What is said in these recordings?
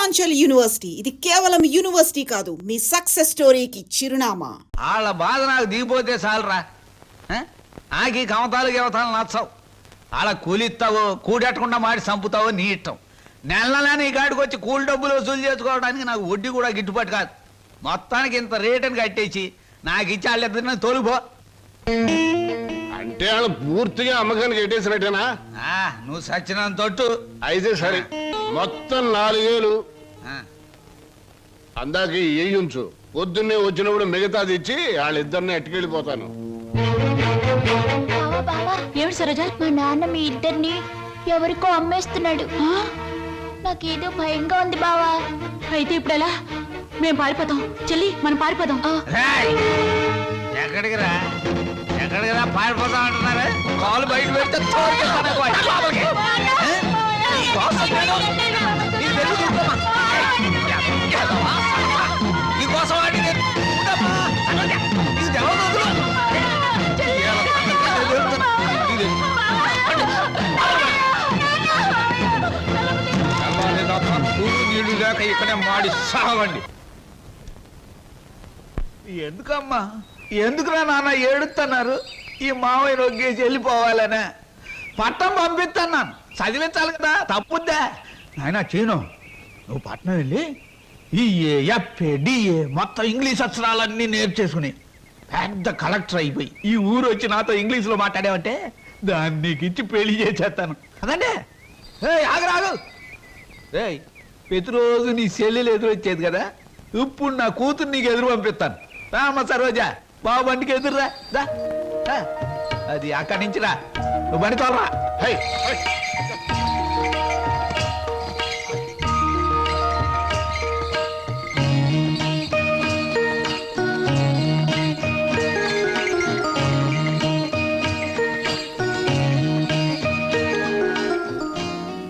Purvanchal university ఇది కేవలం university కాదు, మీ సక్సెస్ స్టోరీకి చిరునామా. వాళ్ళ బాధ నాకు దిగిపోతే చాలరా. ఆకి కమతాలు గవతాలు నచ్చవు. వాళ్ళ కూలిస్తావో కూడెట్టకుండా మాడి చంపుతావో నీ ఇష్టం. నెలనే నీ కాడికి వచ్చి కూలి డబ్బులు వసూలు చేసుకోవడానికి నాకు వడ్డీ కూడా గిట్టుబాటు కాదు. మొత్తానికి ఇంత రేటుని కట్టేసి నాకు ఇచ్చి వాళ్ళిద్దరిని తోలిపో. అంటే వాళ్ళు పూర్తిగా అమ్మకానికి ఎట్టేసినట్టేనా? నువ్వు సచ్చినంత తొట్టు. అయితే సరే, మొత్తం 4000 అందాక ఉంచు. పొద్దున్నే వచ్చినప్పుడు మిగతాది ఇచ్చి వాళ్ళిద్దరిని ఎట్టుకెళ్ళిపోతాను. ఏమిటి సరోజ? మా నాన్న మీ ఇద్దరిని ఎవరికో అమ్మేస్తున్నాడు. నాకేదో భయంగా ఉంది బావా. అయితే ఇప్పుడు ఎలా? మేము పారిపోతాం చెల్లి, మనం పారిపోదాం. ఎక్కడికి రా పారిపోతాం అంటున్నారా? కాలు బయట పెడితే నీళ్ళు లేక ఇక్కడే మాడి సాగండి. ఎందుకమ్మా, ఎందుకురా నాన్న ఏడుస్తున్నారు? ఈ మావయ్య నొగ్గేసి వెళ్ళిపోవాలనే పట్నం పంపిస్తున్నాను. చదివించాలి కదా, తప్పుద్దా నాయన? చీను, నువ్వు పట్నం వెళ్ళి ఈఏ ఎఫ్ఏ డిఏ మొత్తం ఇంగ్లీష్ అక్షరాలన్నీ నేర్చేసుకుని పెద్ద కలెక్టర్ అయిపోయి ఈ ఊరు వచ్చి నాతో ఇంగ్లీష్లో మాట్లాడావంటే దాన్ని నీకు ఇచ్చి పెళ్లి చేసేస్తాను. అదంటే ఆగరాగు. ప్రతిరోజు నీ చెల్లెలు ఎదురు వచ్చేది కదా, ఇప్పుడు నా కూతురు నీకు ఎదురు పంపిస్తాను. రామ్మ సరోజా, బాబు బండికి ఎదురురా. అది అక్కడి నుంచి రా, నువ్వు బండి తోలరా.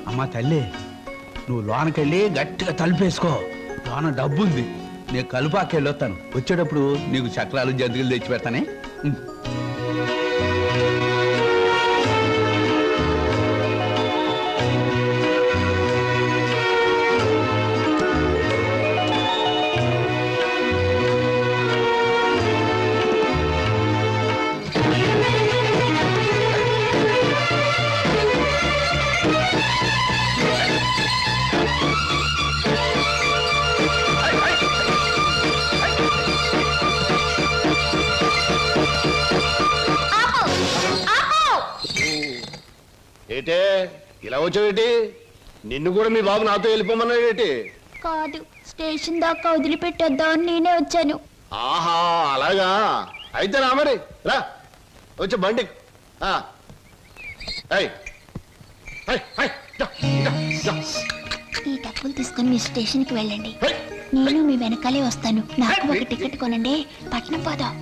అమ్మా తల్లి, నువ్వు లోనకెళ్ళి గట్టిగా తలుపేసుకో. లోన డబ్బుంది, నేను కలుపాకెళ్ళి వస్తాను. వచ్చేటప్పుడు నీకు చక్రాలు జంతికలు తెచ్చి పెడతానే. ఏటే ఇలా వచ్చావేటి? నిన్ను కూడా మీ బాబు నాతో వెళ్ళిపోమన్నాడేటి? కాదు, స్టేషన్ దాకా వదిలిపెట్టొద్దామని నేనే వచ్చాను. ఆహా, అలాగా? అయితే రా మరి, రా వచ్చే బండి. ఈ డబ్బులు తీసుకుని మీ స్టేషన్ కి వెళ్ళండి. నేను మీ వెనకాలే వస్తాను. నాకు ఒక టికెట్ కొనండి, పట్నం పోదాం.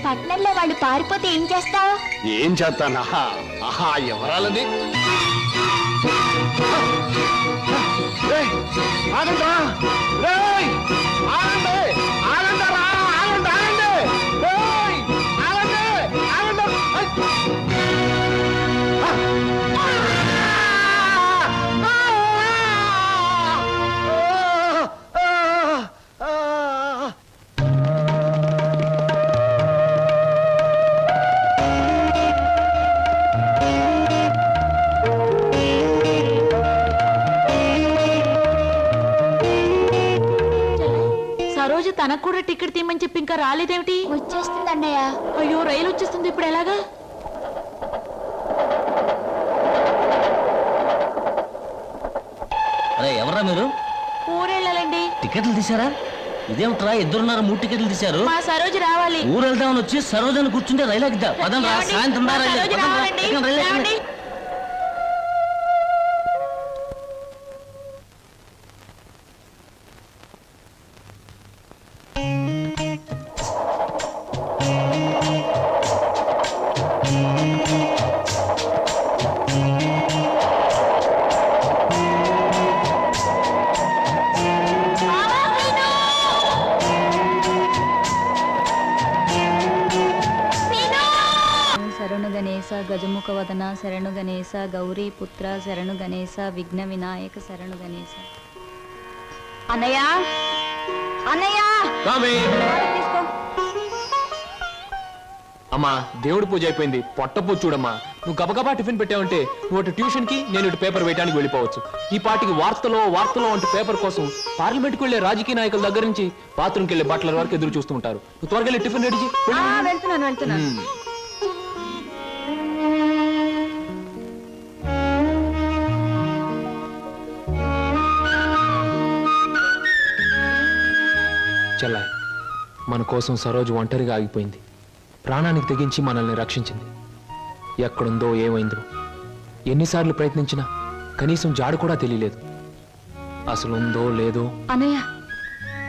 పట్నంలో వాళ్ళు పారిపోతే ఏం చేస్తావు? ఏం చేస్తానా? ఆహా, ఎవరాలది? తనకు కూడా టికెట్ తీయమని చెప్పి ఇంకా రాలేదేమిటి? వచ్చేస్తుంది అన్నయ్య. అయ్యో, రైలు వచ్చేస్తుంది, ఇప్పుడు ఎలాగా? అరే ఎవరా మీరు? ఊరెళ్ళాలండి. టికెట్లు తీసారా? ఇదేమిట్రా ఇద్దరున్నారు 3 టికెట్లు తీశారు? మా సరోజ రావాలి. ఊరు వెళ్దామని వచ్చి సరోజని కూర్చుంటే రైలు ఎక్కుతా. పదండి రా, సాయంత్రం రైలు. గజముఖ వదన శరణు గణేశ గౌరీ పుత్ర శరణు గణేశ విఘ్న వినాయక శరణు గణేశ. అన్నయ్య అన్నయ్య తీసుకో. అమ్మా దేవుడి పూజ అయిపోయింది, పొట్ట పూజ చూడమ్మా. నువ్వు గబగబా టిఫిన్ పెట్టావంటే నువ్వు అటు ట్యూషన్ కి, నేను ఇటు పేపర్ వేయడానికి వెళ్ళిపోవచ్చు. ఈ పాటికి వార్తలో అంటే పేపర్ కోసం పార్లమెంట్కి వెళ్లే రాజకీయ నాయకుల దగ్గర నుంచి బాత్రూమ్కి వెళ్లే బట్లర్ వరకు ఎదురు చూస్తూ ఉంటారు. నువ్వు త్వరగా వెళ్ళి టిఫిన్ రెడీ చేయి. వెళ్తున్నాను. చెల్లాయి, మన కోసం సరోజు ఒంటరిగా ఆగిపోయింది. ప్రాణానికి తెగించి మనల్ని రక్షించింది. ఎక్కడుందో ఏమైందో ఎన్నిసార్లు ప్రయత్నించినా కనీసం జాడు కూడా తెలియలేదు. అసలు ఉందో లేదో. అన్నయ్య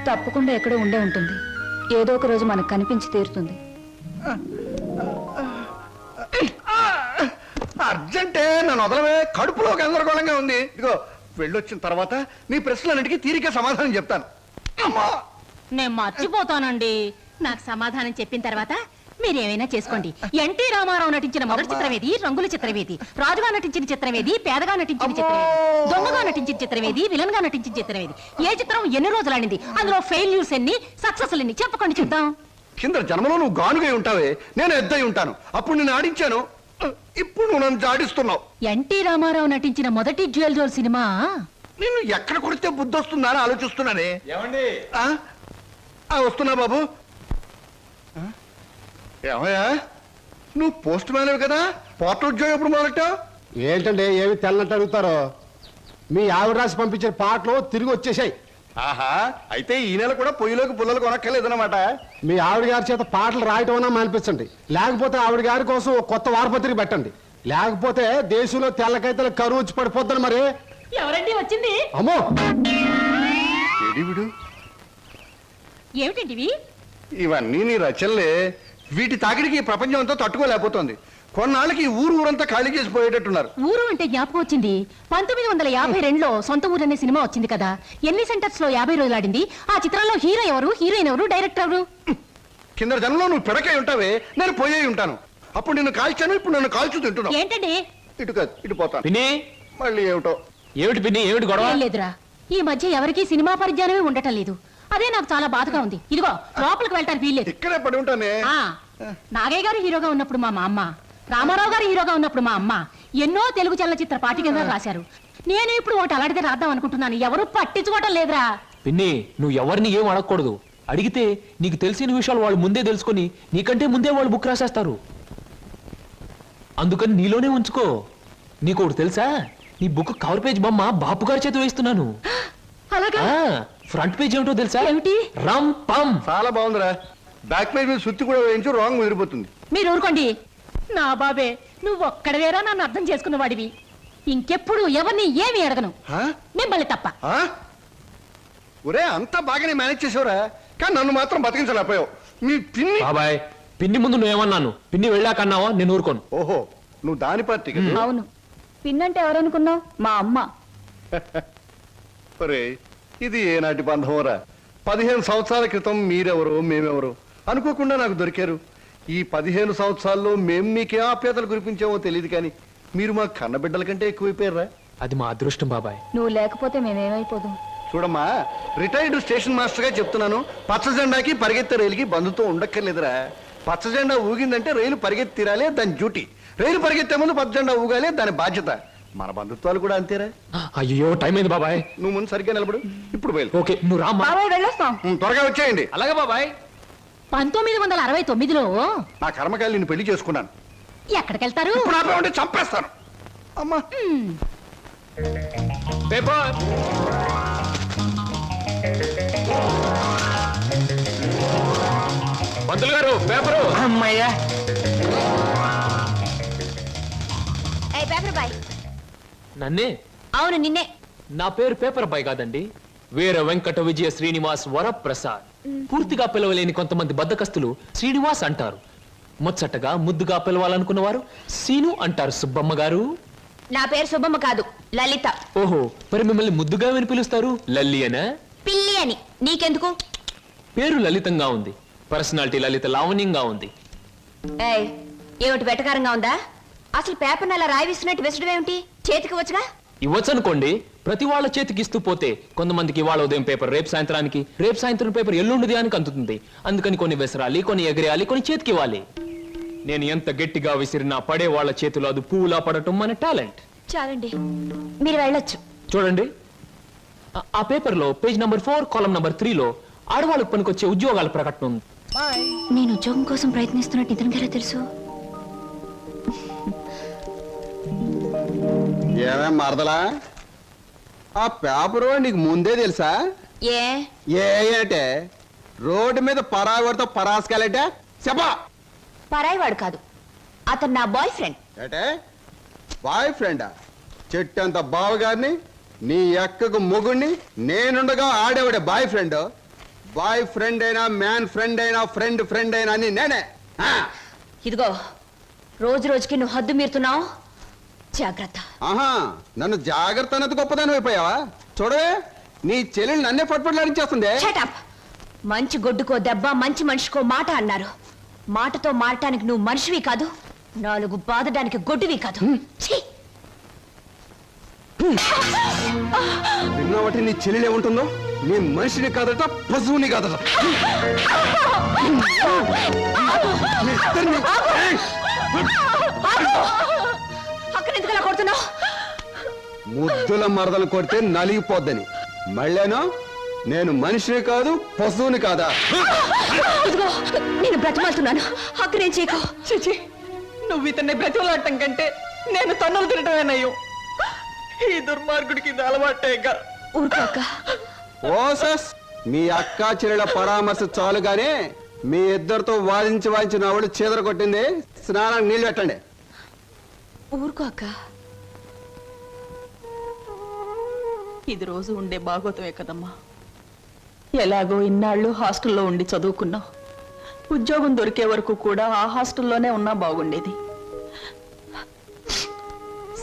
తప్పకుండా ఎక్కడో ఉండే ఉంటుంది. ఏదో ఒక రోజు మనకు కనిపించి తీరుతుంది. అర్జెంటే నన్ను వదలవే, కడుపులో గందరగోళంగా ఉంది. ఇదిగో వెళ్ళొచ్చిన తర్వాత నీ ప్రశ్నలన్నిటికీ తీరిక సమాధానం చెప్తాను. అమ్మా నేను మర్చిపోతానండి. నాకు సమాధానం చెప్పిన తర్వాత మీరేమైనా చేసుకోండి. ఎన్టీ రామారావు నటించిన మొదటి చిత్రమేది, రంగుల చిత్రమేది, రాజుగా నటించిన చిత్రమేది, పేదగా నటించిన చిత్రమేది, దొంగగా నటించిన చిత్రమేది, విలన్ గా నటించిన చిత్రమేది, ఏ చిత్రం ఎన్ని రోజులు ఆడింది, అందులో ఫెయిల్యూర్స్ ఎన్ని, సక్సెస్ ఎన్ని చెప్పకండి చూద్దాం. కింద జన్మలో నువ్వు గానుగై ఉంటావే, నేను ఎద్దై ఉంటాను. అప్పుడు నేను ఆడించాను, ఇప్పుడు నువ్వు నన్ను జాడిస్తున్నావు. ఎన్టీ రామారావు నటించిన మొదటి జ్యువెల్ జోల్ సినిమా నిన్ను ఎక్కడ కొడితే బుద్ధి వస్తుందా అని ఆలోచిస్తున్నానే. ఏమండి? వస్తున్నా బాబు. ఏమయ్యా, నువ్వు పోస్ట్ మ్యాన్ కదా, పోర్ట్ ఉద్యోగం ఎప్పుడు మొదలెట్టావు? ఏంటండి ఏమి తెల్లంటే అడుగుతారో? మీ ఆవిడ రాసి పంపించిన పాటలు తిరిగి వచ్చేసాయి. ఆహా, అయితే ఈ నెల కూడా పొయ్యిలోకి పుల్లలు కొనక్కర్లేదన్నమాట. మీ ఆవిడ గారి చేత పాటలు రాయటం అన్నా మానిపించండి. లేకపోతే ఆవిడ గారి కోసం ఒక కొత్త వారపత్రిక పెట్టండి. లేకపోతే దేశంలో తెల్లకైతే కరువు వచ్చి పడిపోద్దని. మరి ఎవరండి వచ్చింది? అమ్మో, విడు ఏమిటండి ఇవన్నీ నీ రచనలే. వీటి తాకిడికి ఈ ప్రపంచం అంతా తట్టుకోలేకపోతుంది. కొన్నాళ్ళకి ఈ ఊరంతా ఖాళీ చేసి పోయేటట్టున్నారు. ఊరు అంటే జ్ఞాపకం వచ్చింది. 1952లో సొంత ఊరు అనే సినిమా వచ్చింది కదా. ఎన్ని సెంటర్స్ లో 50 రోజులు ఆడింది. ఆ చిత్రంలో హీరో ఎవరు, హీరోయిన్ ఎవరు, డైరెక్టర్ ఎవరు? కింద జనంలో నువ్వు పిడకై ఉంటావే, నేను పోయే ఉంటాను. అప్పుడు నిన్ను కాల్చాను, ఇప్పుడు నన్ను కాల్చు తింటున్నావు. ఏంటండి? ఇటు కాదు, ఇటు పోతాను. పిన్ని, మళ్ళీ ఏమిటో. ఏమిటి పిన్ని, ఏమిటి గొడవ? ఏం లేదురా, ఈ మధ్య ఎవరికీ సినిమా పరిజ్ఞానమే ఉండటం లేదు. అదే నాకు చాలా బాధగా ఉంది. ఇదిగో లోపలికి వెళ్ళటానికి వీల్లేదు. ఇక్కడే పడి ఉంటానే. నాగయ్య గారు హీరోగా ఉన్నప్పుడు మా అమ్మ, రామారావు గారు హీరోగా ఉన్నప్పుడు మా అమ్మ ఎన్నో తెలుగు చలనచిత్ర పాఠ్యగ్రంథాలు రాశారు. నేను ఇప్పుడు ఒకటి అలాంటిదే రాద్దాం అనుకుంటున్నాను. ఎవరు పట్టించుకోవటం లేదురా. పిన్ని, నువ్వు ఎవరిని ఏం అడగకూడదు. అడిగితే నీకు తెలిసిన విషయాలు వాళ్ళు ముందే తెలుసుకొని నీకంటే ముందే వాళ్ళు బుక్ రాసేస్తారు. అందుకని నీలోనే ఉంచుకో. నీకు ఒకటి తెలుసా, నీ బుక్ కవర్ పేజ్ బొమ్మ బాపు గారి చేత వేస్తున్నాను. అలాగా? ఫ్రంట్ పేజ్ ఏమిటో తెలుసా? ఏమిటి? రమ్ పమ్. చాలా బాగుందిరా. బ్యాక్ పేజ్ మీద సుత్తి కూడా వేయించు, రాంగ్ ముదిరిపోతుంది. మీరు ఊరుకోండి. నా బాబే, నువ్వు ఒక్కడవేరా నన్ను అర్థం చేసుకున్న వాడివి. ఇంకెప్పుడు ఎవరిని ఏమి అడగను, మిమ్మల్ని తప్ప. ఒరే, అంతా బాగానే మేనేజ్ చేసావురా, కానీ నన్ను మాత్రం బతికించలేకపోయావు. మీ పిన్ని. బాబాయ్, పిన్ని ముందు నువ్వేమన్నాను, పిన్ని వెళ్ళాకన్నావా? నేను ఊరుకోను. ఓహో, నువ్వు దాని పార్టీ కదా. అవును, పిన్నంటే ఎవరనుకున్నావు? మా అమ్మ. ఒరే, ఇది ఏనాటి బంధంరా. 15 సంవత్సరాల క్రితం మీరెవరు మేమెవరు అనుకోకుండా నాకు దొరికారు. ఈ 15 సంవత్సరాల్లో మేము మీకే ఆప్యాతలు కురిపించామో తెలియదు, కానీ మీరు మా కన్నబిడ్డల కంటే ఎక్కువైపోయారా. అది మా అదృష్టం బాబాయ్. నువ్వు లేకపోతే మేమేమైపోదు. చూడమ్మా, రిటైర్డ్ స్టేషన్ మాస్టర్ గా చెప్తున్నాను, పచ్చ జెండాకి పరిగెత్తే రైలుకి బంధుత్వం ఉండక్కర్లేదురా. పచ్చ జెండా ఊగిందంటే రైలు పరిగెత్తి తీరాలే, దాని డ్యూటీ. రైలు పరిగెత్తే ముందు పచ్చ జెండా ఊగాలే, దాని బాధ్యత. మన బంధుత్వాలు కూడా అంతేరా. అయ్యో, టైం అయింది బాబాయ్. నువ్వు ముందు సరిగ్గా నిలబడు, ఇప్పుడు బయలు. ఓకే, నువ్వు రామ్మా. బాబాయ్ వెళ్ళొస్తాం. త్వరగా వచ్చేయండి. అలాగే బాబాయ్. 1969లో నా కర్మకాయలు నిన్ను పెళ్లి చేసుకున్నాను. ఎక్కడికెళ్తారు? ఇప్పుడు ఆపేమంటే చంపేస్తాను. అమ్మా, పేపర్. పంతులు గారు, పేపరు. అమ్మయ్యా, నన్నే? అవును, నిన్నే. నా పేరు పేపర్ బాయ్ కాదండి, వీర వెంకట విజయ శ్రీనివాస్ వరప్రసాద్. పూర్తిగా పిలవలేని కొంతమంది బద్దకస్తులు శ్రీనివాస్ అంటారు. ముచ్చటగా ముద్దుగా పిలవాలనుకున్న వారు సీను అంటారు. సుబ్బమ్మ గారు. నా పేరు సుబ్బమ్మ కాదు, లలిత. ఓహో, మరి మిమ్మల్ని ముద్దుగా విని పిలుస్తారు లల్లి అనా? పిల్లి అని. నీకెందుకు? పేరు లలితంగా ఉంది, పర్సనాలిటీ లలిత లావణ్యంగా ఉంది. ఏమిటి వెటకారంగా ఉందా? అసలు పేపర్ని అలా రాయిస్తున్నట్టు విసడం ఏమిటి? చేతికి వచ్చుగా. ఇవ్వచ్చు అనుకోండి, ప్రతి వాళ్ళ చేతికి ఇస్తూ పోతే కొంతమందికి వాళ్ళ ఉదయం పేపర్ రేపు సాయంత్రానికి, రేపు సాయంత్రం పేపర్ ఎల్లుండి దానికి అందుతుంది. అందుకని కొన్ని విసరాలి, కొన్ని ఎగరేయాలి, కొన్ని చేతికి ఇవ్వాలి. నేను ఎంత గట్టిగా విసిరినా పడే వాళ్ళ చేతిలో అది పువ్వులా పడటం మన టాలెంట్. చాలండి, మీరు వెళ్ళొచ్చు. చూడండి, ఆ పేపర్లో పేజ్ నంబర్ 4 కాలం నంబర్ 3లో ఆడవాళ్ళకు పనికొచ్చే ఉద్యోగాల ప్రకటన ఉంది. నేను ఉద్యోగం కోసం ప్రయత్నిస్తున్నట్టు ఇతనికి ఎలా తెలుసు? ఏమేం మరదలా, ఆ పేపరు నీకు ముందే తెలుసా? ఏ అంటే రోడ్డు మీద పరాగడితో పరాసుకెళ్ళటే చెప్పా. పరాయివాడు కాదు, అతను నా బాయ్ ఫ్రెండ్. ఏటే బాయ్ ఫ్రెండా? చెట్టంత బావగారిని, నీ ఎక్కకు మొగుణ్ణి, నేనుండగా ఆడేవాడే బాయ్ ఫ్రెండ్. బాయ్ ఫ్రెండ్ అయినా, మ్యాన్ ఫ్రెండ్ అయినా, ఫ్రెండ్ ఫ్రెండ్ అయినా అని నేనే. ఇదిగో, రోజు రోజుకి నువ్వు హద్దు మీరుతున్నావు, జాగ్రత్త. ఆహా, నన్ను జాగ్రత్త అన్నది గొప్పదాని అయిపోయావా? చూడవే, నీ చెల్లెలు నన్నే పట్టుపట్లాడించేస్తుంది. Shut up. మంచి గొడ్డుకో దెబ్బ, మంచి మనిషికో మాట అన్నారు. మాటతో మారటానికి నువ్వు మనిషివి కాదు, 4 బాదడానికి గొడ్డువి కాదు. ఛీ! విన్నావటి నీ చెల్లెలు ఏముంటుందో? నీ మనిషిని కాదట, పశువుని కాదట. మీ ఇద్దరిని- అక్కడ ఎందుకు అలా కొడుతున్నావు? ముద్దుల మరదలు కొడితే నలిగిపోద్దని. మళ్ళేనో నేను మనిషిని కాదు, పశువుని కాదా? ఇదిగో, నేను బ్రతిమాలుతున్నాను, అక్కడేం చేయకు. చిచి, నువ్వు ఇతన్ని బ్రతిమలాడటం కంటే నేను తన్నులు తినటమేనయ్యో. ఈ దుర్మార్గుడికి ఇది అలవాటేగా. ఊరుకో అక్క. ఓసస్, మీ అక్కా చెల్లెల పరామర్శ చాలుగానే మీ ఇద్దరితో వాదించి నా ఒళ్ళు చీదర కొట్టింది. స్నానానికి నీళ్ళు పెట్టండి. ఊరుకో అక్క. ఇది రోజు ఉండే బాగోతమే కదమ్మా. ఎలాగో ఇన్నాళ్ళు హాస్టల్లో ఉండి చదువుకున్నావు. ఉద్యోగం దొరికే వరకు కూడా ఆ హాస్టల్లోనే ఉన్నా బాగుండేది.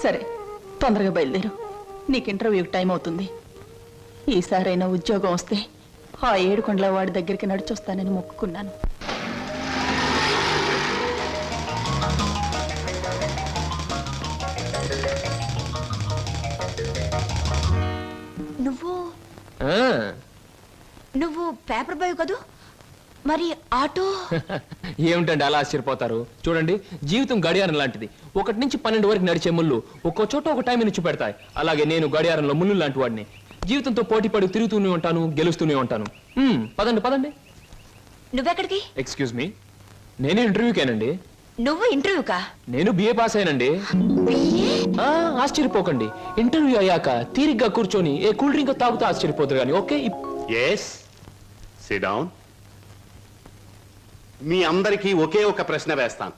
సరే, తొందరగా బయలుదేరు, నీకు ఇంటర్వ్యూకి టైం అవుతుంది. ఈసారైనా ఉద్యోగం వస్తే ఆ 7 కొండల వాడి దగ్గరికి నడిచొస్తానని మొక్కుకున్నాను. నువ్వు పేపర్ బాయ్ కదూ, మరి ఆటో? ఏమిటండి అలా ఆశ్చర్యపోతారు? చూడండి, జీవితం గడియారం లాంటిది. 1 నుంచి 12 వరకు నడిచే ముళ్ళు ఒక్కో చోట ఒక టైం నుంచి పెడతాయి. అలాగే నేను గడియారంలో ముళ్ళు లాంటి వాడిని. జీవితంతో పోటీ పడి తిరుగుతూనే ఉంటాను, గెలుస్తూనే ఉంటాను. పదండి పదండి. నువ్వెక్కడికి? ఎక్స్క్యూజ్ మీ, నేను ఇంటర్వ్యూకేనండి. నువ్వు ఇంటర్వ్యూకా? నేను బిఏ పాస్ అయినండి. ఆశ్చర్యపోకండి, ఇంటర్వ్యూ అయ్యాక తీరిగ్గా కూర్చొని ఏ కూల్ డ్రింక్ తాగుతూ ఆశ్చర్యపోతారు కానీ. Okay, yes, sit down. మీ అందరికీ ఒకే ఒక ప్రశ్న వేస్తాను,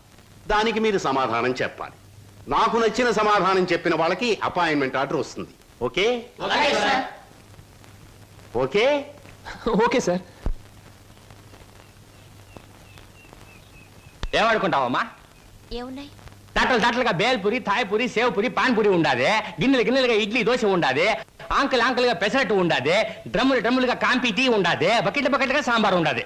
దానికి మీరు సమాధానం చెప్పాలి. నాకు నచ్చిన సమాధానం చెప్పిన వాళ్ళకి అపాయింట్మెంట్ ఆర్డర్ వస్తుంది. ఓకే? Okay okay sir. ఏమనుకుంటావమ్మా? ఏమున్నాయి? తట్టలుగా బేల్పూరి, థాయ్పూరి, సేవ్పూరి, పాన్పూరి ఉండాది. గిన్నెలుగా ఇడ్లీ దోశ ఉండాది. ఆంకలుగా పెసరట్టు ఉండాది. డ్రమ్ములుగా కాంపి టీ ఉండాది. బకెట్లుగా సాంబార్ ఉండాది.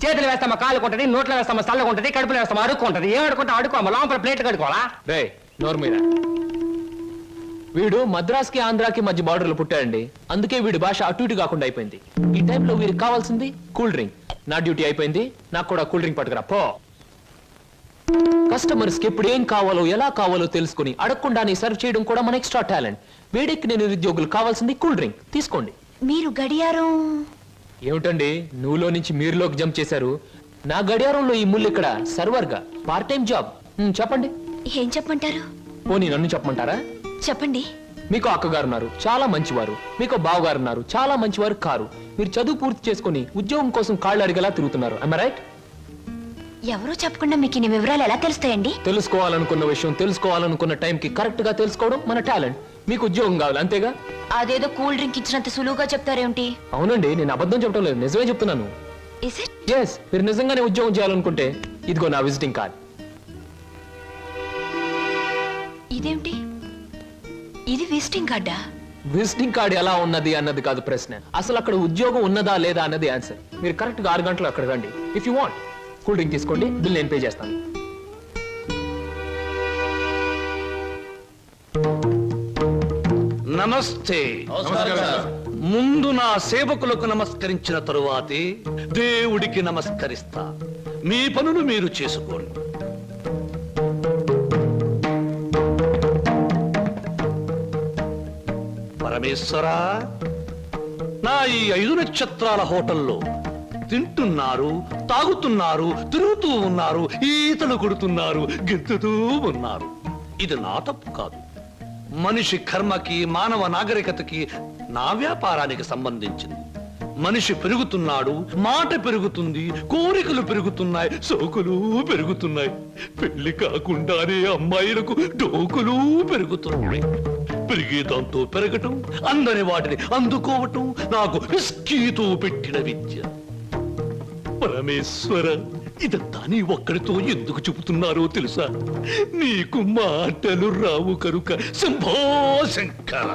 చేతులు వేస్తామా కాలు కొంటది, నోట్లో వేస్తామా చల్లగా ఉంటది, కడుపులో వేస్తామా అడుక్కుంటది. ఏం అడుకుంటా అడుకోమా, లోపల ప్లేట్ కడుకోవాలా? రే నోరు మీద. వీడు మద్రాస్కి ఆంధ్రాకి మధ్య బార్డర్లో పుట్టాడండి. అందుకే వీడి భాష అటు ఇటు కాకుండా అయిపోయింది. ఈ టైంలో వీరికి కావాల్సింది కూల్ డ్రింక్. నా డ్యూటీ అయిపోయింది, నాకు కూడా కూల్ డ్రింక్ పట్టుకురా పో. కస్టమర్స్ కి ఎప్పుడు ఏం కావాలో ఎలా కావాలో తెలుసుకుని అడగకుండానే సర్వ్ చేయడం కూడా మన ఎక్స్ట్రా టాలెంట్. వేడెక్కి నేను నిరుద్యోగులు కావాల్సింది కూల్ డ్రింక్. తీసుకోండి. మీరు గడియారం? ఏమిటండి నువ్వులో నుంచి మీరులోకి జంప్ చేశారు? నా గడియారంలో ఈ ముళ్ళు ఇక్కడ సర్వర్ గా పార్ట్ టైం జాబ్. చెప్పండి. ఏం చెప్పమంటారు? పోనీ నన్ను చెప్పమంటారా? చెప్పండి. మీకు అక్కగారు ఉన్నారు, చాలా మంచివారు. మీకు బావగారు ఉన్నారు, చాలా మంచివారు కారు. మీరు చదువు పూర్తి చేసుకుని ఉద్యోగం కోసం కాళ్ళు అడిగేలా తిరుగుతున్నారు. I right? ఎవరో చెప్పకుండా మీకు ఇన్ని వివరాలు ఎలా తెలుస్తాయండి? తెలుసుకోవాలనుకున్న విషయం తెలుసుకోవాలనుకున్న టైంకి కరెక్ట్ గా తెలుసుకోవడం మన టాలెంట్. మీకు ఉద్యోగం కావాలి అంతేగా? అదేదో కూల్ డ్రింక్ ఇచ్చినంత సులువుగా చెప్తారేమిటి? అవునండి, నేను అబద్ధం చెప్పడం లేదు, నిజమే చెప్తున్నాను. Is it? ఎస్, మీరు నిజంగానే ఉద్యోగం చేయాలనుకుంటే ఇదిగో నా విజిటింగ్ కార్డ్. ఇదేమిటి? ఇది విజిటింగ్ కార్డా? విజిటింగ్ కార్డ్ ఎలా ఉన్నది అన్నది కాదు ప్రశ్న, అసలు అక్కడ ఉద్యోగం ఉన్నదా లేదా అన్నది ఆన్సర్. మీరు కరెక్ట్ గా 6 గంటలు అక్కడ రండి. If you want cool drink తీసుకోండి, బిల్ నేను పే చేస్తాను. నమస్తే. ముందు నా సేవకులకు నమస్కరించిన తరువాతే దేవుడికి నమస్కరిస్తా. మీ పనులు మీరు చేసుకోండి. పరమేశ్వరా, నా ఈ 5 నక్షత్రాల హోటల్లో తింటున్నారు, తాగుతున్నారు, తిరుగుతూ ఉన్నారు, ఈతలు కొడుతున్నారు, గెంతుతూ ఉన్నారు. ఇది నా తప్పు కాదు. మనిషి కర్మకి, మానవ నాగరికతకి, నా వ్యాపారానికి సంబంధించింది. మనిషి పెరుగుతున్నాడు, మాట పెరుగుతుంది, కోరికలు పెరుగుతున్నాయి, సోకులు పెరుగుతున్నాయి. పెళ్లి కాకుండానే అమ్మాయిలకు డోకులు పెరుగుతున్నాయి. పెరిగేదాంతో పెరగటం, అందని వాటిని అందుకోవటం నాకు విస్కీతో పెట్టిన విద్య. పరమేశ్వర, ఇదంతా నీ ఒక్కడితో ఎందుకు చెబుతున్నారో తెలుసా? నీకు మాటలు రావు కనుక. Shambho Shankara.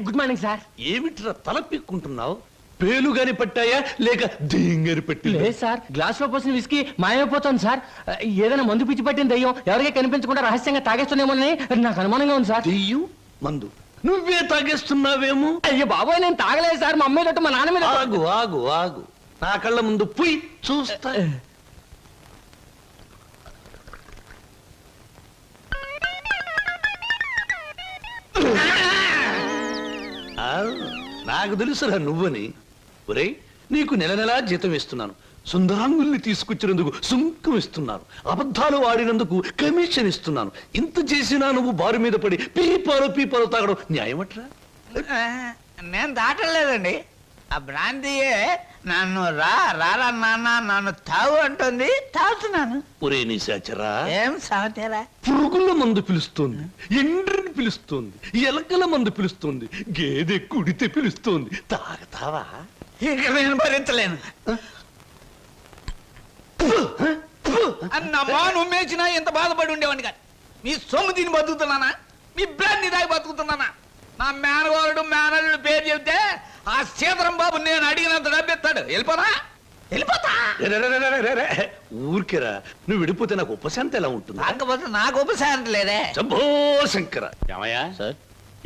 Good morning sir. ఏమిట్రా తల పిక్కుంటున్నావు? పేలుగాని పట్టాయా లేక దీంగని పట్టి? లేదు సార్, గ్లాస్ లో పోసిన విస్కీ మాయమైపోతుంది సార్. ఏదైనా మందు పిచ్చి పట్టిన దయ్యం ఎవరికీ కనిపించకుండా రహస్యంగా తాగేస్తున్నామోనని నాకు అనుమానంగా ఉంది సార్. దెయ్యం మందు నువ్వే తాగేస్తున్నావేమో? అయ్యో బాబోయ్, నేను తాగలేదు సార్. మా అమ్మాయి మా నాన్న మీద. ఆగు ఆగు ఆగు, నా కళ్ళ ముందు పుయ్ చూస్తా. నాకు తెలుసురా నువ్వని. ఒరేయ్, నీకు నెల నెలా జీతం ఇస్తున్నాను, సుందరాంగుల్ని తీసుకొచ్చినందుకు సుంకం ఇస్తున్నాను, అబద్ధాలు ఆడినందుకు కమిషన్ ఇస్తున్నాను. ఇంత చేసినా నువ్వు బారు మీద పడి పీపాలు తాగడం న్యాయమట్రా? నేను దాటలేదండి. ఆ భ్రాంతియే నన్ను రారా నాన్న నన్ను తాగు అంటుంది, తాగుతున్నాను. ఒరే నిశాచరా, ఏం సాగుతారా? పురుగుల మందు పిలుస్తోంది, ఎండ్రిని పిలుస్తోంది, ఎలకల మందు పిలుస్తోంది, గేదె కుడితే పిలుస్తోంది. తాగతావా? ఇక నేను భరించలేను. అన్నమ్మా, నువ్వు మేచినా ఎంత బాధపడి ఉండేవాడిని కాదు. మీ సొమ్ము తిని బతుకుతున్నానా? మీ బ్రాంతి దాగి బతుకుతున్నానా? నా మేనగోరుడు మేనల్లుడు పేరు చెబితే ఆ సీతరం బాబు నేను అడిగినంత డబ్బిస్తాడు. వెళ్ళిపోతా. ఊరికేరా, నువ్వు విడిపోతే నాకు ఉపశాంతి ఎలా ఉంటుంది? కాకపోతే నాకు ఉపశాంతి లేదే. శంభో శంకర. ఏమయ్యా సార్,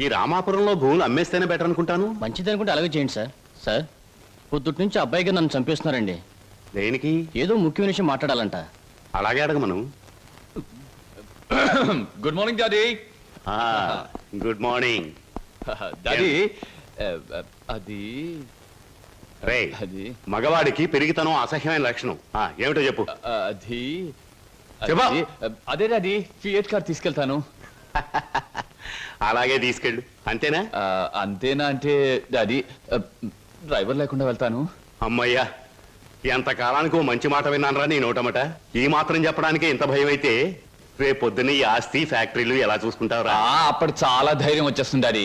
ఈ రామాపురంలో భూములు అమ్మేస్తేనే బెటర్ అనుకుంటాను. మంచిది అనుకుంటే అలాగే చేయండి సార్. సార్, పొద్దుటి నుంచి అబ్బాయిగా నన్ను చంపేస్తున్నారండి. దేనికి? ఏదో ముఖ్యమైన విషయం మాట్లాడాలంట. అలాగే అడగమను. Good morning daddy. Good morning daddy. అది రే, మగవాడికి పెరిగితనం అసహ్యమైన లక్షణం. ఏమిటో చెప్పు. అది చెప్పా. అదే డాడీ, ఫియట్ కార్ తీసుకెళ్తాను. అలాగే తీసుకెళ్ళు. అంతేనా? అంతేనా అంటే డాడీ, డ్రైవర్ లేకుండా వెళ్తాను. అమ్మయ్యా, ఎంతకాలానికి ఓ మంచి మాట విన్నానరా నీ నోటమట. ఈ మాత్రం చెప్పడానికి ఇంత భయం అయితే రేపొద్దున ఈ ఆస్తి ఫ్యాక్టరీలు ఎలా చూసుకుంటావురా? అప్పుడు చాలా ధైర్యం వచ్చేస్తుంది డాడీ.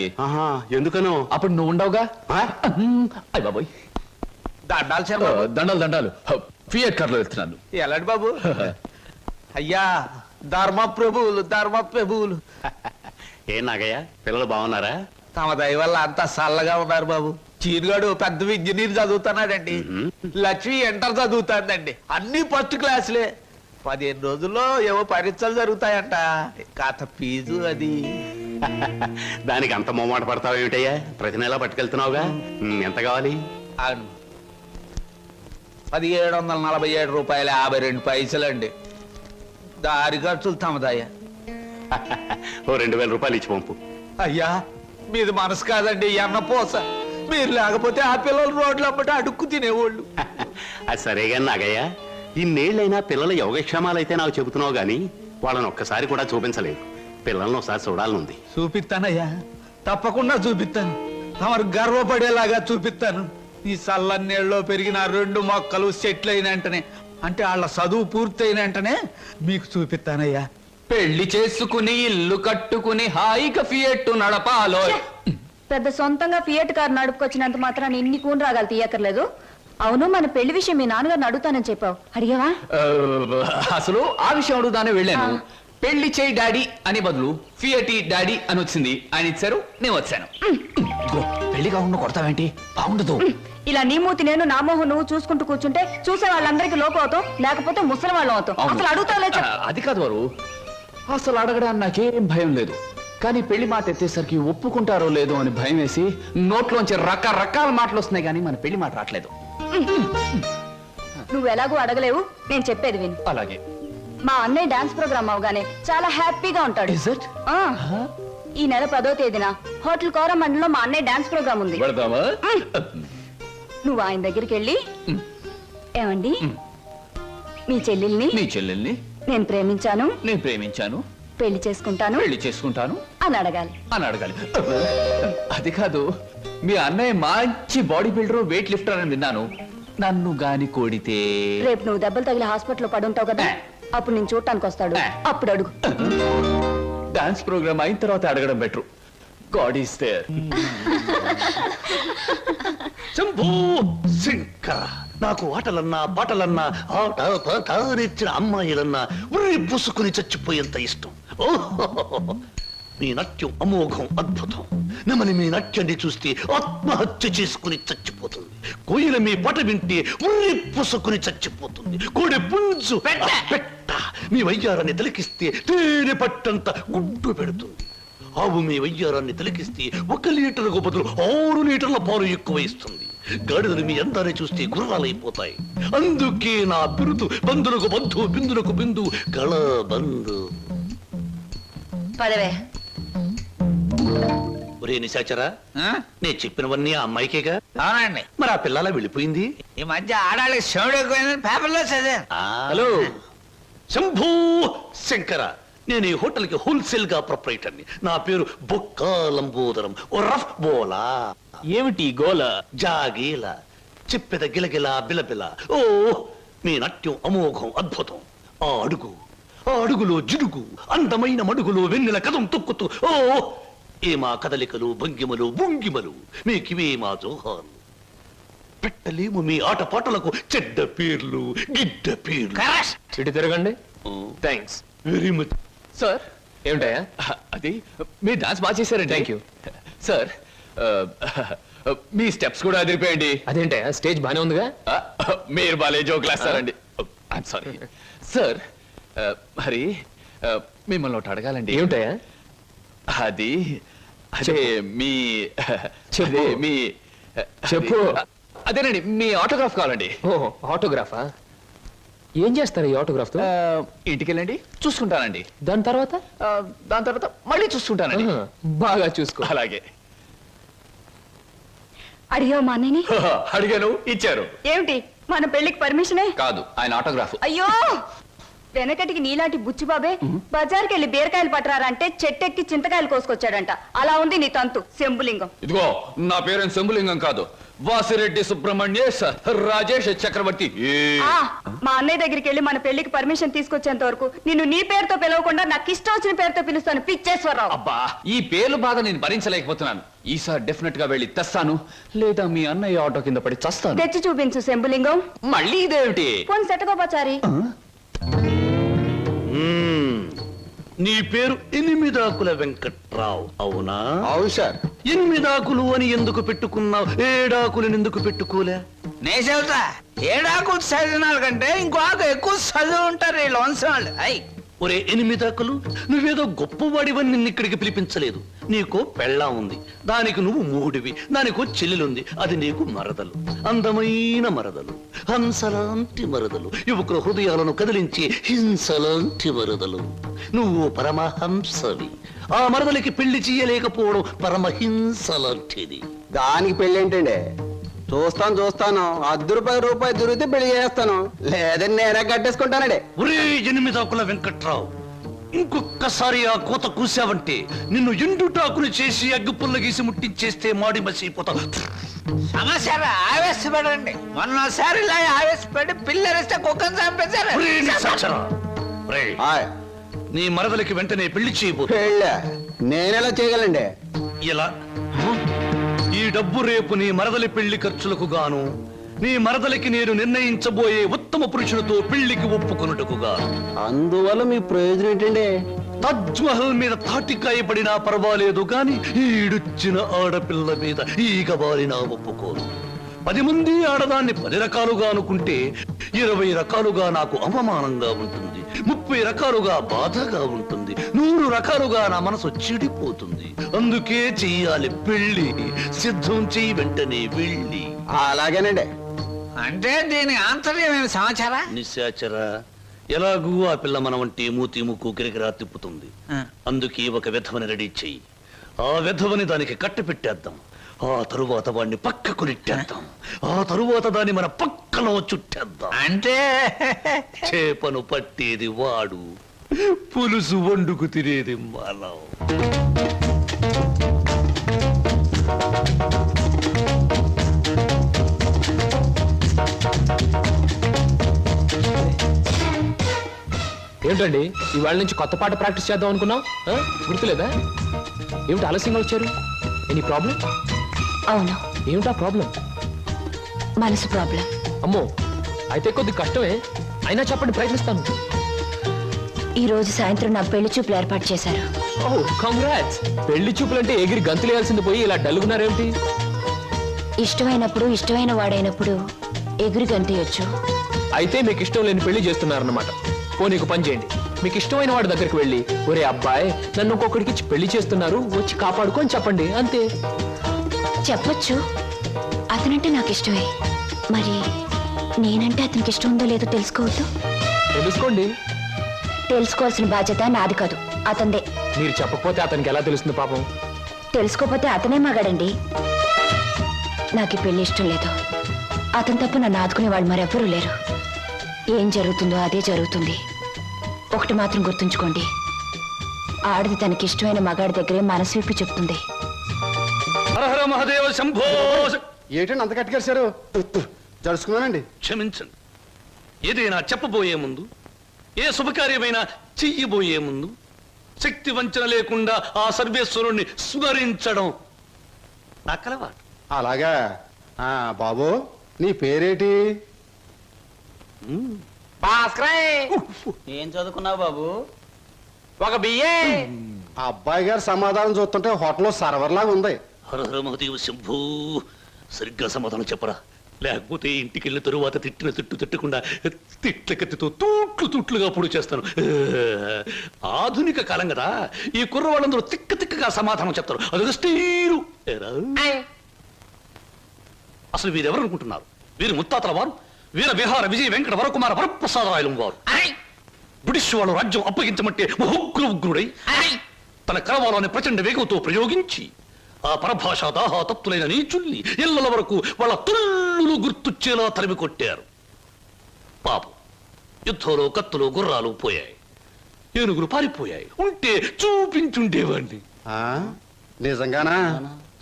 ఎందుకనో? అప్పుడు నువ్వు ఉండవుగా. అయ్య బాబోయ్, దండాలు దండాలు. ఫియట్ కార్లో వెళ్తున్నాను. ఎలాంటి బాబు? అయ్యా, ధర్మ ప్రభువులు. ఏం నాగయ్య, పిల్లలు బాగున్నారా? తమ దయ వల్ల అంతా చల్లగా ఉన్నారు బాబు. చీరుగాడు పెద్ద ఇంజనీర్ చదువుతున్నాడండి. లక్ష్మి ఇంటర్ చదువుతాడండి. అన్ని ఫస్ట్ క్లాసులే. 15 రోజుల్లో ఏవో పరీక్షలు జరుగుతాయంట. కాత ఫీజు అది. దానికి అంత మొమ్మాట పడతావు ఏమిటయ్యా? ప్రతి నెలా పట్టుకెళ్తున్నావుగా. ఎంత కావాలి? 1747 రూపాయలు 52 పైసలండి. దారి ఖర్చులు తమదయ్యా. ఓ 2000 రూపాయలు ఇచ్చి పంపు. అయ్యా, మీది మనసు కాదండి, ఎన్నపోస. మీరు లేకపోతే ఆ పిల్లలు రోడ్లు అమ్మట అడుక్కు తినేవాళ్ళు. అది సరేగా నాగయ్య, ఇన్నేళ్ళైనా పిల్లల యోగక్షేమాలైతే నాకు చెబుతున్నావు గాని వాళ్ళని ఒక్కసారి కూడా చూపించలేదు. పిల్లల్ని ఒకసారి చూడాలనుంది. చూపిస్తానయ్యా, తప్పకుండా చూపిస్తాను. తమరు గర్వపడేలాగా చూపిస్తాను. ఈ చల్లన్నేళ్ళలో పెరిగిన 2 మొక్కలు సెటిల్ అయిన వెంటనే, అంటే వాళ్ళ చదువు పూర్తయిన వెంటనే మీకు చూపిస్తానయ్యా. పెళ్లి చేసుకుని ఇల్లు కట్టుకుని హాయిగా ఫియట్ నడపాలో. పెద్ద సొంతంగా ఫియట్ కార్ నడుపుకొచ్చినంత మాత్రాన్ని ఇన్ని కూని రాగాలు తీయక్కర్లేదు. అవును, మన పెళ్లి విషయం మీ నాన్నగారిని అడుగుతానని చెప్పావు, అడిగావా? అసలు ఆ విషయం అడుగుతానే వెళ్ళాను. పెళ్లి చేయి డాడీ అని బదులు ఫియటి డాడీ అని వచ్చింది. ఆయన ఇచ్చారు, నేను వచ్చాను. ఇదిగో, పెళ్లి కాకుండా కొడతావేంటి? బాగుండదు. ఇలా నీ మూతి నేను నా మోహం నువ్వు చూసుకుంటూ కూర్చుంటే చూసే వాళ్ళందరికీ లోపం అవుతాం, లేకపోతే ముసలి వాళ్ళం అవుతాం. అసలు అడుగుతావులే చెప్పు. అది కాదు వారు, అసలు అడగడానికి నాకేం భయం లేదు. కానీ పెళ్లి మాట ఎత్తేసరికి ఒప్పుకుంటారో లేదో అని భయం వేసి నోట్లోంచి రకరకాల మాటలు వస్తున్నాయి, కానీ మన పెళ్లి మాట రావట్లేదు. నువ్వు ఎలాగో అడగలేవు, నేను చెప్పేది విను. అలాగే. మా అన్నయ్య డాన్స్ ప్రోగ్రామ్ అవగానే చాలా హ్యాపీగా ఉంటాడు. Is it? ఆ, ఈ నెల 10వ తేదీన హోటల్ కోరమండలో మా అన్నయ్య డాన్స్ ప్రోగ్రామ్ ఉంది. పెడదామా? నువ్వు ఆయన దగ్గరికి వెళ్ళి ఏమండి మీ చెల్లెల్ని నీ చెల్లెల్ని నేను ప్రేమించాను, నేను ప్రేమించాను, పెళ్లి చేసుకుంటాను పెళ్లి చేసుకుంటాను అని అడగాలి. అని అడగాలి. అది కాదు, మీ అన్నయ్య మంచి బాడీ బిల్డర్, వెయిట్ లిఫ్టర్ అని విన్నాను. నన్ను గాని కోడితే రేపు నువ్వు దెబ్బలు తగిలి హాస్పిటల్లో పడుంటావు కదా, అప్పుడు నేను చూడటానికి వస్తాడు, అప్పుడు అడుగు. డాన్స్ ప్రోగ్రామ్ అయిన తర్వాత అడగడం better. God is there. Shambhu Shankara, నాకు ఆటలన్నా పాటలన్నా ఆట పాట నేర్చిన అమ్మాయిలన్నా ఉర్రి పూసుకుని చచ్చిపోయేంత ఇష్టం. ఓహో, మీ నాట్యం అమోఘం, అద్భుతం. నమని మీ నాట్యాన్ని చూస్తే ఆత్మహత్య చేసుకుని చచ్చిపోతుంది. కోయిల మీ పాట వింటే ఉర్రి పూసుకుని చచ్చిపోతుంది. కోడి పుంజు పెట్ట మీ వయ్యారాన్ని తిలకిస్తే తేనె పట్టంత గుడ్డు పెడుతుంది. ఆవు మీ వయ్యారాన్ని తిలకిస్తే 1 లీటర్కు బదులు 6 లీటర్ల పాలు ఎక్కువ ఇస్తుంది. గాడిదలు మీ అందాన్ని చూస్తే గుర్రాలైపోతాయి. అందుకే నా బిరుదు బంధులకు బంధు, బిందులకు బిందు, గళ బంధు. పదవే. ఒరే నిశాచరా, నేను చెప్పినవన్నీ ఆ అమ్మాయికేగా? అవునండి. మరి ఆ పిల్లలా వెళ్ళిపోయింది. ఈ మధ్య ఆడాళ్ళకి శివుడు ఎక్కువైందని పేపర్లో చదివాను. హలో శంభూ శంకర, నేను ఈ హోటల్ కి హోల్సేల్ గా ప్రొపరేటర్ని. నా పేరు బొక్క లంబోదరం, ఓ రఫ్ బోలా. ఏమిటి గోల? జాగీల చెప్పెద గిలగిల బిలబిల. ఓ, మీ నాట్యం అమోఘం, అద్భుతం. ఆ అడుగులో జిడుగు, అందమైన మడుగులో వెన్నెల కథం తొక్కుతూ. ఓ, ఏ మా కదలికలు, భంగిమలు, భుంగిమలు, మీకివే మా జోహాలు. పెట్టలేము మీ ఆటపాటలకు చెడ్డ పేర్లు, గిడ్డ పేర్లు. ఇటు తిరగండి. Thanks very much sir. ఏమిటయా? అది మీరు డాన్స్ బాగా చేశారండి. Thank you sir. మీ స్టెప్స్ కూడా అదిరిపోయండి. అదేంటయా, స్టేజ్ బానే ఉందిగా. మీరు బాలే జోకులు వేస్తారండి. I'm sorry sir. మరి మిమ్మల్ని ఒకటి అడగాలండి. ఏమిటయా? అది అదే మీ చెప్పు. అదే మీ చెప్పు. అదేనండి, మీ ఆటోగ్రాఫ్ కావాలండి. ఓ, ఆటోగ్రాఫా? ఏం చేస్తారు ఈ ఆటోగ్రాఫ్ తో? ఇంటికి వెళ్ళండి, చూసుకుంటానండి. దాని తర్వాత దాని తర్వాత మళ్ళీ చూసుకుంటానండి. బాగా చూసుకో. అలాగే. అడిగావు మా అన్నయ్యని? అడిగాను, ఇచ్చారు. ఏమిటి మన పెళ్లికి పర్మిషనే? కాదు, ఆయన ఆటోగ్రాఫ్. అయ్యో, వెనకటికి నీలాంటి బుచ్చిబాబే బజార్కి వెళ్ళి బీరకాయలు పట్టరారంటే చెట్టెక్కి చింతకాయలు కోసుకొచ్చాడంట. అలా ఉంది నీ తంతు శంభులింగం. ఇదిగో, నా పేరు శంభులింగం కాదు, వాసిరెడ్డి సుబ్రహ్మణ్యేశ్ రాజేష్ చక్రవర్తి. ఆ, మా అన్నయ్య దగ్గరికి వెళ్ళి మన పెళ్లికి పర్మిషన్ తీసుకొచ్చేంత వరకు నిన్ను నీ పేరుతో పిలవకుండా నాకు ఇష్టం వచ్చిన పేరుతో పిలుస్తాను. పిచ్చేశ్వరరావు. అబ్బా, ఈ పేర్లు బాధ నేను భరించలేకపోతున్నాను. ఈసారి డెఫినెట్ గా వెళ్ళి తెస్తాను, లేదా మీ అన్నయ్య ఆటో కింద పడి చస్తాను. తెచ్చి చూపించు శంభులింగం. మళ్ళీ ఇదేమిటి? పోని సెటగోపచారి. నీ పేరు 8 ఆకుల వెంకట్రావు, అవునా? అవును సార్. 8 ఆకులు అని ఎందుకు పెట్టుకున్నావు? 7 ఆకులను ఎందుకు పెట్టుకోలే? నే చెబుతా, 7 ఆకులు చదివినాల కంటే ఇంకో ఆకు ఎక్కువ చదివి ఉంటారు వీళ్ళు వంశం వాళ్ళు. అయ్, ఒరే 8 ఆకులు, నువ్వేదో గొప్పవాడివని నిన్ను ఇక్కడికి పిలిపించలేదు. నీకో పెళ్ళాం ఉంది, దానికి నువ్వు మూడివి. దానికో చెల్లెలుంది, అది నీకు మరదలు. అందమైన మరదలు, హంసలాంటి మరదలు, యువకుల హృదయాలను కదిలించి హింసలాంటి మరదలు. నువ్వు పరమహంసవి. ఆ మరదలికి పెళ్లి చేయలేకపోవడం పరమహింసలాంటిది. దానికి పెళ్లి ఏంటండి? చూస్తాను ₹10 దొరికితే పెళ్లి చేస్తాను, లేదని నేనే కట్టేసుకుంటానండి. ఒరే 8 ఆకుల వెంకట్రావు, ఇంకొక్కసారి ఆ కోత కూసావంటే నిన్ను ఎండుటాకులు చేసి అగ్గిపుల్ల గీసి ముట్టించేస్తే మాడి మసిపోతావు. సమస్య ఆవేశపడండి. మొన్నసారి ఇలా ఆవేశపడి పిల్లరిస్తే కుక్కను చంపేశారు. ఒరే నిశాచరా, ఒరేయ్, నీ మరదలికి వెంటనే పెళ్లి చేయబోతు. పెళ్ళా? నేనెలా చేయగలండి? ఇలా ఈ డబ్బు రేపు నీ మరదలి పెళ్లి ఖర్చులకు గాను నీ మరదలికి నేను నిర్ణయించబోయే ఉత్తమ పురుషునితో పెళ్లికి ఒప్పుకొనుటకుగా. అందువల్ల మీ ప్రయోజనం ఏంటండి? తాజ్ మహల్ మీద తాటికాయ పడినా పర్వాలేదు గాని ఈడుచ్చిన ఆడపిల్ల మీద ఈగ బారినా ఒప్పుకోను. 10 మంది ఆడదాన్ని 10 రకాలుగా అనుకుంటే 20 రకాలుగా నాకు అవమానంగా ఉంటుంది, 30 రకాలుగా బాధగా ఉంటుంది, 100 రకాలుగా నా మనసు చెడిపోతుంది. అందుకే చెయ్యాలి పెళ్లి. సిద్ధం చెయ్యి వెంటనే వెళ్ళి. అలాగేనండి. అంటే దీని ఆంతర్యమైన సమాచారా? నిశాచరా, ఎలాగూ ఆ పిల్ల మన వంటి మూతి ముక్కు కిరికిరా తిప్పుతుంది. అందుకే ఒక విధవని రెడీ చెయ్యి. ఆ విధవని దానికి కట్ట పెట్టేద్దాం. ఆ తరువాత వాడిని పక్కకు నెట్టేద్దాం. ఆ తరువాత దాన్ని మన పక్కలో చుట్టేద్దాం. అంటే చేపను పట్టేది వాడు, పులుసు వండుకు తినేది మనం. ఏంటండి ఇవాళ నుంచి కొత్త పాట ప్రాక్టీస్ చేద్దాం అనుకున్నాం, గుర్తులేదా? ఏమిటి ఆలస్యంగా వచ్చారు? Any problem? అవును, ఏమిటా ప్రాబ్లం? మనసు ప్రాబ్లం. అమ్మో, అయితే కొద్ది కష్టమే, అయినా చెప్పండి, ప్రయత్నిస్తాను. ఈ రోజు సాయంత్రం నాకు పెళ్లి చూపులు ఏర్పాటు చేశారు. ఓ కంగ్రాట్స్. పెళ్లి చూపులంటే ఎగిరి గంతులేయాల్సింది పోయి ఇలా డల్గున్నారేమిటి? ఇష్టమైనప్పుడు ఇష్టమైన వాడైనప్పుడు ఎగురు గంతయొచ్చు. అయితే మీకు ఇష్టం లేని పెళ్లి చేస్తున్నారన్నమాట. నీకు పని చేయండి, మీకు ఇష్టమైన వాడి దగ్గరికి వెళ్ళి, ఒరే అబ్బాయి నన్ను ఒక్కొక్కడికి ఇచ్చి పెళ్లి చేస్తున్నారు, వచ్చి కాపాడుకొని చెప్పండి, అంతే. చెప్పొచ్చు, అతనంటే నాకు ఇష్టమే. మరి నేనంటే అతనికి ఇష్టం ఉందో లేదో తెలుసుకోవద్దు? తెలుసుకోండి. తెలుసుకోవాల్సిన బాధ్యత నాది కాదు, అతందే. మీరు చెప్పకపోతే అతనికి ఎలా తెలుస్తుంది పాపం? తెలుసుకోపోతే అతనే మగాడండి. నాకు ఈ పెళ్లి ఇష్టం లేదు. అతను తప్ప నన్ను ఆదుకునే వాళ్ళు మరెవ్వరూ లేరు. ఏం జరుగుతుందో అదే జరుగుతుంది. ఒకటి మాత్రం గుర్తుంచుకోండి, ఆడది తనకి ఇష్టమైన మగాడి దగ్గరే మనసు విప్పి చెప్తుంది. హరహర మహాదేవ శంభో. ఏంటండి అంత కట్టుకేశారు? జరుచుకున్నానండి. క్షమించండి. ఏదైనా చెప్పబోయే ముందు, ఏ శుభకార్యమైనా చెయ్యబోయే ముందు శక్తి వంచన లేకుండా ఆ సర్వేశ్వరుణ్ణి స్మరించడం నా కలవాటు. అలాగా. బాబు నీ పేరేటి? ఏం చదువుకున్నావు బాబు? ఒక బిఏ. ఆ అబ్బాయి గారు సమాధానం చూస్తుంటే హోటల్లో సర్వర్ లాగా ఉంది. హరహర మహాదేవ శంభో. సరిగ్గా సమాధానం చెప్పరా, లేకపోతే ఇంటికి వెళ్ళిన తరువాత తిట్టిన తిట్టకుండా తిట్ల కత్తితో తూట్లుగా పొడి చేస్తాను. ఆధునిక కాలం కదా, ఈ కుర్రవాళ్ళందరూ తిక్కగా సమాధానం చెప్తారు. అదొక స్టీరు. అసలు వీరెవరు అనుకుంటున్నారు? వీరు ముత్తాతల వారు వీర విహార విజయ వెంకట వరకుమార వరప్రసాదరాయలు వారు. బ్రిటిష్ వాళ్ళు రాజ్యం అప్పగించమంటే ఉగ్రుడై తన కరవాలోని ప్రచండ వేగంతో ప్రయోగించి ఆ పరభాషా దాహాతత్తులైన నీచుల్ని ఇళ్ల వరకు వాళ్ళ తుల్లులు గుర్తుచ్చేలా తరిమి కొట్టారు. పాపం, యుద్ధంలో కత్తులు గుర్రాలు పోయాయి, ఏనుగులు పారిపోయాయి. ఉంటే చూపించుండేవాణ్ణి. నిజంగానా?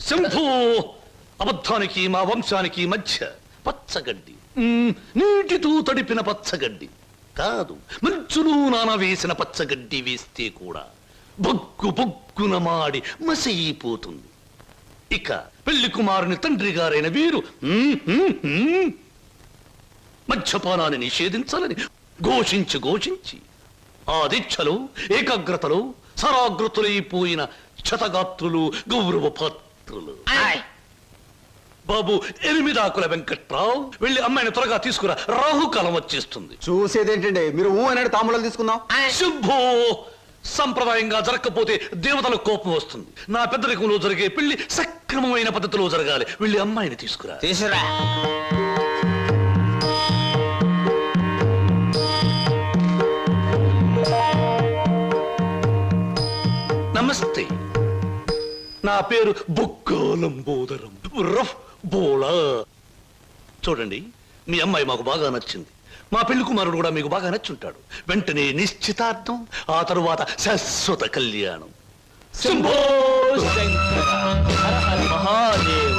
శంభో. అబద్ధానికి మా వంశానికి మధ్య పచ్చగడ్డి, నీటితో తడిపిన పచ్చగడ్డి కాదు, మంచులు నానవేసిన పచ్చగడ్డి వేస్తే కూడా బొగ్గు బొగ్గున మాడి మసైపోతుంది. ఇక పెళ్లి కుమారుని తండ్రి గారైన వీరు మద్యపానాన్ని నిషేధించాలని ఘోషించి ఆ దీక్షలో ఏకాగ్రతలో సరాగ్రతులైపోయిన క్షతగాత్రులు గౌరవ పాత్రులు. బాబు 8 ఆకుల వెంకట్రావు, వెళ్ళి అమ్మాయిని త్వరగా తీసుకురా, రాహుకాలం వచ్చేస్తుంది. చూసేదేంటండి, మీరు అనేది తాంబూలాలు తీసుకుందాం. శుభో. సంప్రదాయంగా జరగకపోతే దేవతల కోపం వస్తుంది. నా పెద్దరికంలో జరిగే పెళ్లి సక్రమమైన పద్ధతిలో జరగాలి. వెళ్ళి అమ్మాయిని తీసుకురా. నమస్తే, నా పేరు బొక్కాలంబోదరం రఫ్ బోళా. చూడండి, మీ అమ్మాయి మాకు బాగా నచ్చింది. మా పెళ్లి కుమారుడు కూడా మీకు బాగా నచ్చుంటాడు. వెంటనే నిశ్చితార్థం, ఆ తరువాత శాశ్వత కళ్యాణం. శంభో శంకర హర హర మహాదేవ.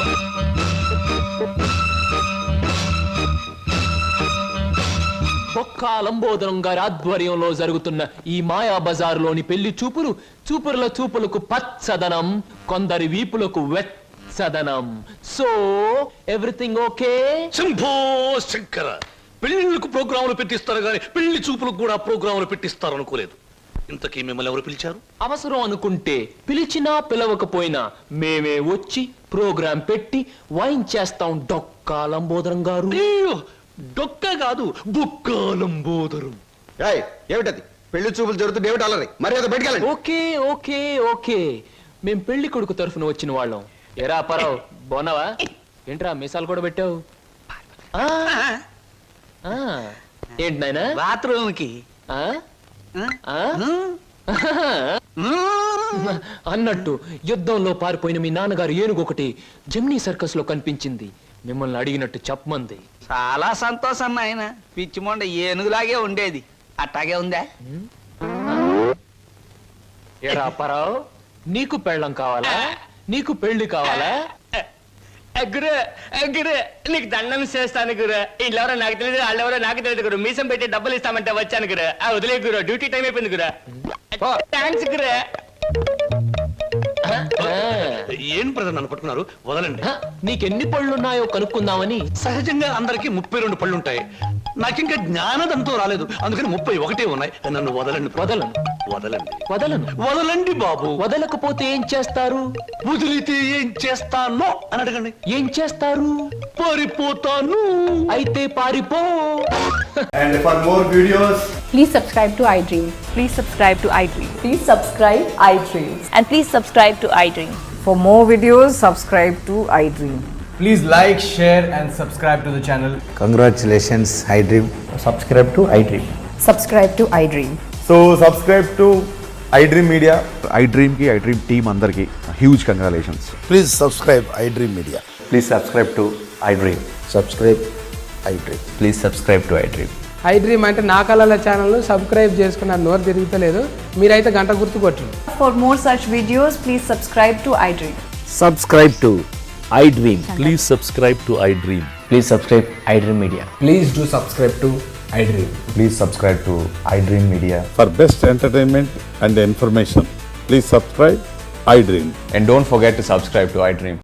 బొక్కాలంబోదరం గారి ఆధ్వర్యంలో జరుగుతున్న ఈ మాయా బజారులోని పెళ్లి చూపుల చూపులకు పచ్చదనం, కొందరి వీపులకు సదనం. So everything okay? Shambho Shankara, పెళ్లిళ్ళకు ప్రోగ్రాములు పెట్టిస్తారు కానీ పెళ్లి చూపులకు కూడా ప్రోగ్రాములు పెట్టిస్తారు అనుకోలేదు. ఇంతకీ మిమ్మల్ని ఎవరు పిలిచారు? అవసరం అనుకుంటే పిలిచినా పిలవకపోయినా మేమే వచ్చి ప్రోగ్రాం పెట్టి వాయించేస్తాం. డొక్కా లంబోదరం గారు. అయ్యో, డొక్క కాదు, బుక్కాలంబోదరం. ఏమిటది? పెళ్లి చూపులు జరుగుతుంది, ఏమిటి అలరి? మర్యాద బయటకెళ్ళండి. ఓకే ఓకే ఓకే, మేం పెళ్లి కొడుకు తరఫున వచ్చిన వాళ్ళం. ఎరా పరావు, బాగున్నావా? ఏంట్రా మీసాలు కూడా పెట్టావు? ఏంటి నాయనా? బాత్రూమ్ కి అన్నట్టు యుద్ధంలో పారిపోయిన మీ నాన్నగారు ఏనుగొకటి జమ్నీ సర్కస్ లో కనిపించింది. మిమ్మల్ని అడిగినట్టు చెప్పమంది. చాలా సంతోషం నాయన. పిచ్చి మొండ ఏనుగులాగే ఉండేది, అట్టాగే ఉందా? ఎరా పరావు, నీకు పెళ్ళం కావాలా? నీకు పెళ్లి కావాలా? గురు గురు, నీకు దండం చేస్తాను గురు. వీళ్ళెవరో నాకు తెలియదు, వాళ్ళెవరో నాకు తెలియదు గురు. మీసం పెట్టి డబ్బులు ఇస్తామంటే వచ్చాను గురు. వదిలే గురు, డ్యూటీ టైం అయిపోయింది గురు. థ్యాంక్స్ గురు. ఏం ప్రజలు నన్ను పట్టుకున్నారు? వదలండి. నీకెన్ని పళ్ళున్నాయో కనుక్కుందామని. సహజంగా అందరికి 32 పళ్ళుంటాయి. నాకింకా జ్ఞానదంతో రాలేదు, అందుకని 31 ఉన్నాయి. నన్ను వదలండి. వదలను వదలండి. వదలను. వదలండి బాబు. వదలకపోతే ఏం చేస్తారు? వదిలితే ఏం చేస్తానో అని అడగండి. ఏం చేస్తారు? పారిపోతాను. అయితే పారిపో. And for more videos, Please subscribe to iDream. Please subscribe to iDream. Please subscribe iDream. And please subscribe to iDream. For more videos, subscribe to iDream. Please like, share and subscribe to the channel. congratulations, iDream. Subscribe to iDream. Subscribe to iDream. So subscribe to iDream Media. iDream ki iDream team andarki huge congratulations. Please subscribe iDream Media. Please subscribe to iDream. Subscribe iDream. Please subscribe to iDream. iDream అంటే నా కళల channel subscribe చేసుకున్న నోరు తిరుగుతలేదు. మీరైతే గంట గుర్తు కొట్టండి. For more such videos, please subscribe to iDream. Subscribe to iDream. Please subscribe to iDream. Please subscribe iDream Media. Please do subscribe to iDream. Please subscribe to iDream Media. For best entertainment and information, please subscribe iDream. And don't forget to subscribe to iDream.